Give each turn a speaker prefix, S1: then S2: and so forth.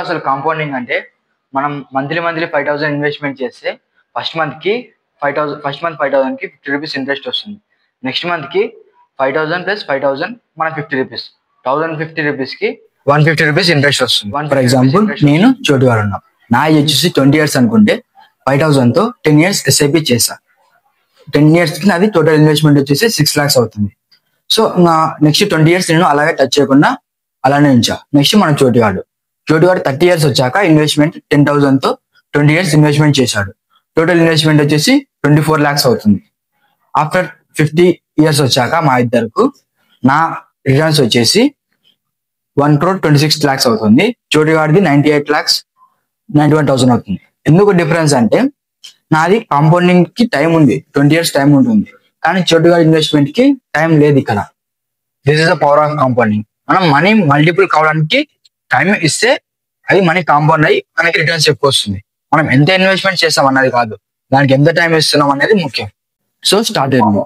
S1: అసలు కాంపౌండింగ్ అంటే మనం మంత్లీ 5,000 ఇన్వెస్ట్మెంట్ చేస్తే ఫస్ట్ మంత్ 5,000 కి 50 రూపీస్ ఇంట్రెస్ట్ వస్తుంది. నెక్స్ట్ మంత్ కి 5,000 ప్లస్ 5,000 మన 50 రూపీస్, 1,050 రూపీస్ కి 150 రూపీస్ ఇంట్రెస్ట్ వస్తుంది.
S2: ఫర్ ఎగ్జాంపుల్ నేను చోటు గారు ఉన్నా, నా ఏజ్ వచ్చేసి 20 years అనుకుంటే 5,000 తో 10 years ఎస్ఐపి చేసా. 10 years కి నాది టోటల్ ఇన్వెస్ట్మెంట్ వచ్చేసి 6 lakhs అవుతుంది. సో నా నెక్స్ట్ 20 years నేను అలాగే టచ్ చేయకుండా అలానే ఉంచా. నెక్స్ట్ మన చోటుగాడు 30 years వచ్చాక ఇన్వెస్ట్మెంట్ 10,000 తో 20 years ఇన్వెస్ట్మెంట్ చేశాడు. టోటల్ ఇన్వెస్ట్మెంట్ వచ్చేసి 24 lakhs అవుతుంది. ఆఫ్టర్ 50 years వచ్చాక మా ఇద్దరికి నా రిటర్న్స్ వచ్చేసి 1,26 lakhs అవుతుంది. చోటుగాడిది 91,000 అవుతుంది. ఎందుకు డిఫరెన్స్ అంటే నాది కాంపౌండింగ్ కి టైం ఉంది, 20 years టైం ఉంటుంది, కానీ చోటుగాడి ఇన్వెస్ట్మెంట్ కి టైం లేదు. ఇక్కడ this is the power of compounding. మనం మనీ మల్టిపుల్ కావడానికి టైం ఇస్తే అది మనీ కాంపౌండ్ అయ్యి మనకి రిటర్న్స్ ఎక్కువ వస్తుంది. మనం ఎంత ఇన్వెస్ట్మెంట్ చేస్తాం అన్నది కాదు, దానికి ఎంత టైం ఇస్తున్నాం అనేది ముఖ్యం. సో స్టార్ట్ అయ్యింది.